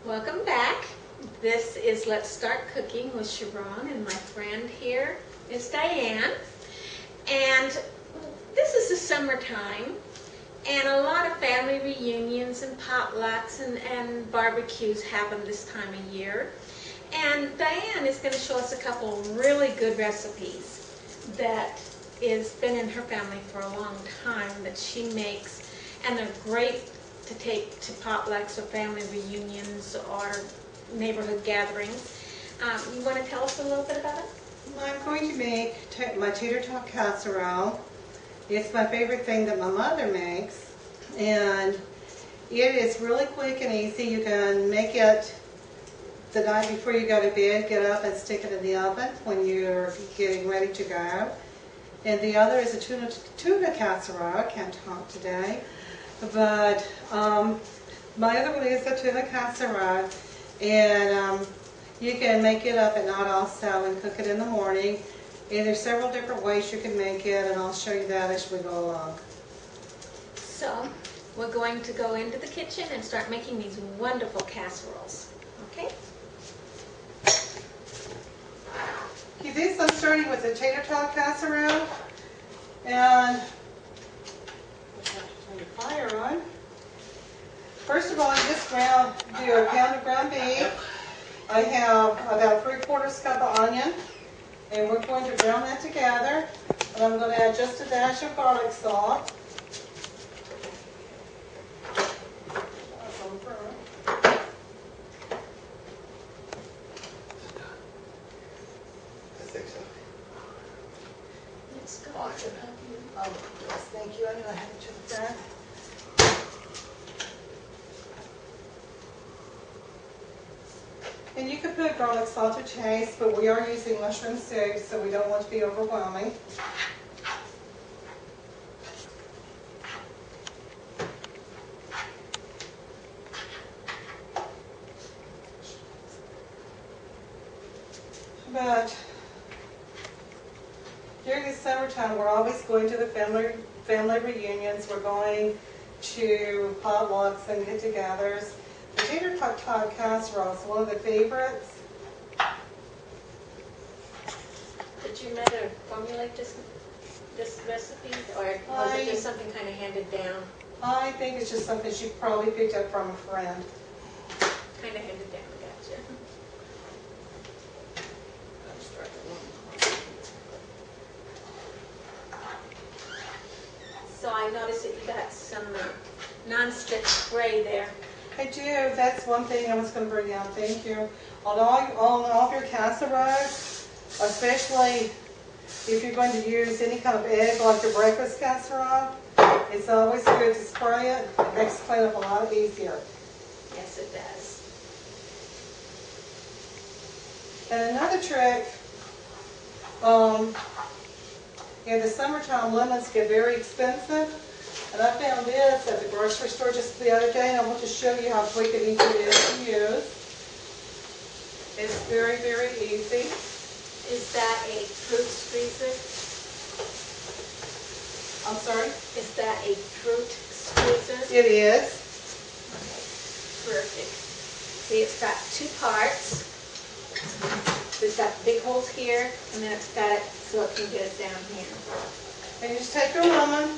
Welcome back. This is Let's Start Cooking with Sharon, and my friend here is Diane. And this is the summertime, and a lot of family reunions and potlucks and barbecues happen this time of year. And Diane is going to show us a couple really good recipes that has been in her family for a long time that she makes, and they're great to take to potlucks or family reunions or neighborhood gatherings. You want to tell us a little bit about it? I'm going to make my tater tot casserole. It's my favorite thing that my mother makes, and it is really quick and easy. You can make it the night before you go to bed, get up and stick it in the oven when you're getting ready to go. And the other is a tuna casserole. I can't talk today. But my other one is a tuna casserole, and you can make it up at night also and cook it in the morning. And there's several different ways you can make it, and I'll show you that as we go along. So we're going to go into the kitchen and start making these wonderful casseroles. Okay? Okay, this I'm starting with the tater tot casserole, and fire on. First of all, I just do a pound of ground beef. I have about 3/4 cup of onion, and we're going to brown that together. And I'm going to add just a dash of garlic salt. I think so. Let's go. Oh, yes, thank you. I knew I had to check that. And you can put garlic salt to taste, but we are using mushroom soup, so we don't want to be overwhelming. But during the summertime, we're always going to the family reunions. We're going to potlucks and get-togethers. The tater tot casserole is one of the favorites. Did your mother formulate this recipe, or was it just something kind of handed down? I think it's just something she probably picked up from a friend. Kind of handed down, gotcha. So I noticed that you got some non-stick spray there. I do. That's one thing I was going to bring out. Thank you. On all of your casseroles, especially if you're going to use any kind of egg like your breakfast casserole, it's always good to spray it. It makes cleanup a lot easier. Yes, it does. And another trick, in the summertime, lemons get very expensive. And I found this at the grocery store just the other day, and I want to show you how quick and easy it is to use. It's very, very easy. Is that a fruit squeezer? I'm sorry? Is that a fruit squeezer? It is. Okay, perfect. See, it's got two parts. It's got big holes here, and then it's got it so it can get it down here. And you just take your lemon,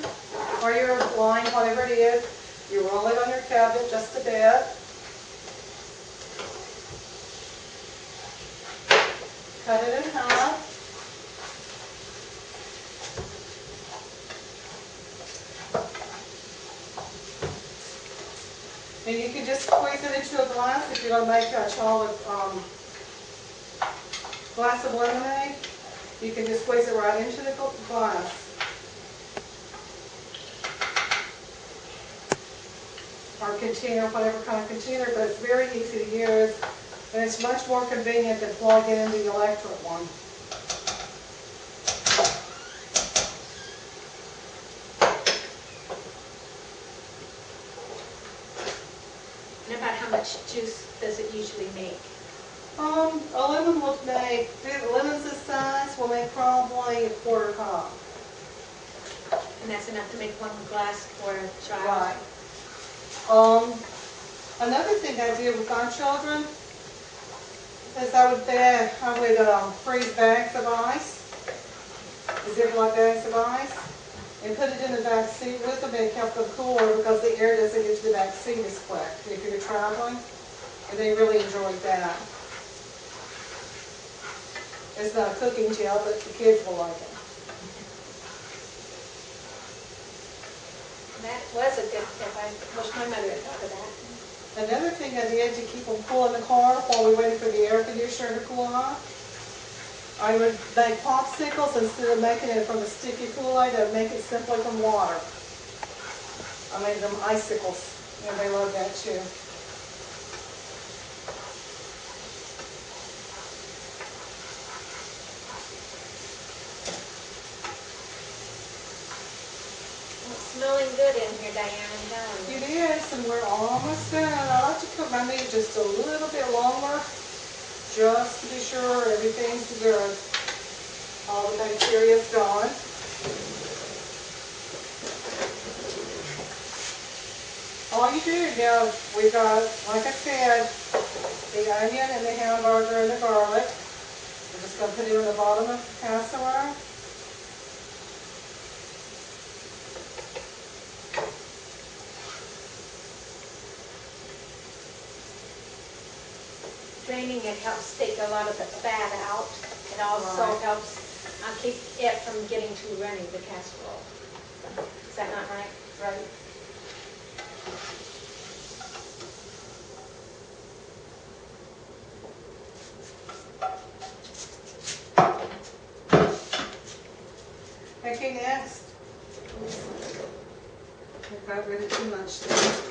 or your lime, whatever it is, you roll it on your cabinet just a bit. Cut it in half. And you can just squeeze it into a glass if you're going to make a chocolate glass of lemonade. You can just squeeze it right into the glass. Or container, whatever kind of container, but it's very easy to use, and it's much more convenient to plug in the electric one. And about how much juice does it usually make? A lemon will make, the lemons this size will make probably a 1/4 cup. And that's enough to make one glass for a child? Right. Another thing I did with our children is I would freeze bags of ice, Ziploc bags of ice, and put it in the back seat with them. It kept them cooler because the air doesn't get to the back seat as quick if you're traveling. And they really enjoyed that. It's not a cooking gel, but the kids will like it. That was a good tip. I wish my mother had thought of that. Another thing I did to keep them cool in the car while we waited for the air conditioner to cool off, I would make popsicles instead of making it from the sticky Kool-Aid. I'd make it simply from water. I made them icicles, and they love that too. It's smelling good in here, Diane, I'm telling you. It is, and we're almost done. I like to cook my meat just a little bit longer, just to be sure everything's good. All the bacteria's gone. All you do now, we've got, like I said, the onion and the hamburger and the garlic. We're just going to put it in the bottom of the casserole. Draining it helps take a lot of the fat out. It also Right. helps keep it from getting too runny, the casserole. Is that not right? Right. Okay, next. I got rid of too much there.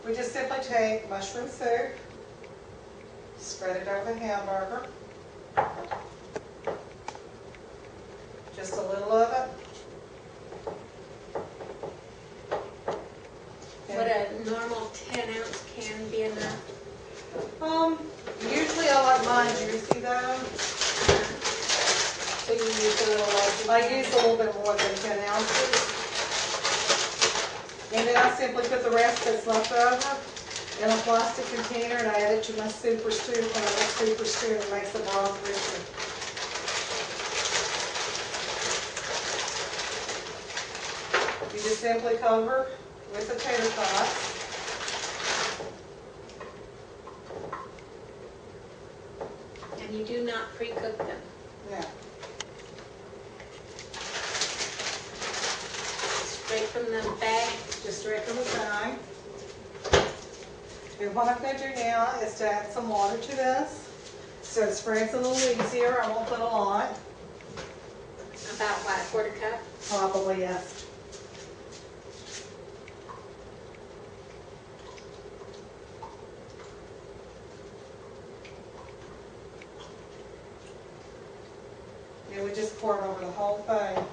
We just simply take mushroom soup, spread it over the hamburger. Just a little of it. Would a normal 10-ounce can be enough? Usually I like mine juicy though. So you use a little I use a little bit more than 10 ounces. And then I simply put the rest that's left over in a plastic container and I add it to my super stew. When I make super stew, it makes the broth richer. You just simply cover with the tater tots. And you do not pre-cook them. Yeah. Straight from the bag. Just straight from the bag. And what I'm going to do now is to add some water to this. So it spreads a little easier. I won't put a lot. About what, a quarter cup? Probably, yes. And we just pour it over the whole thing.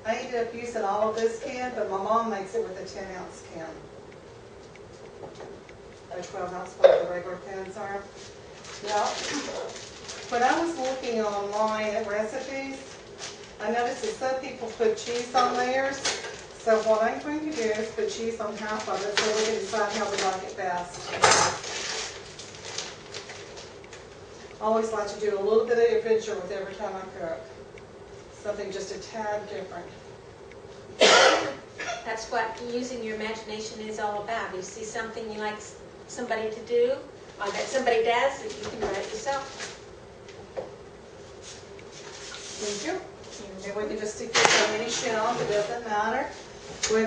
I ended up using all of this can, but my mom makes it with a 10-ounce can. A 12-ounce like the regular cans are. Now, when I was looking online at recipes, I noticed that some people put cheese on theirs. So what I'm going to do is put cheese on half of it so we can decide how we like it best. I always like to do a little bit of adventure with every time I cook. Something just a tad different. That's what using your imagination is all about. You see something you like somebody to do, or that somebody does, that you can do it yourself. Thank you. And we can just stick this on any shelf, it doesn't matter.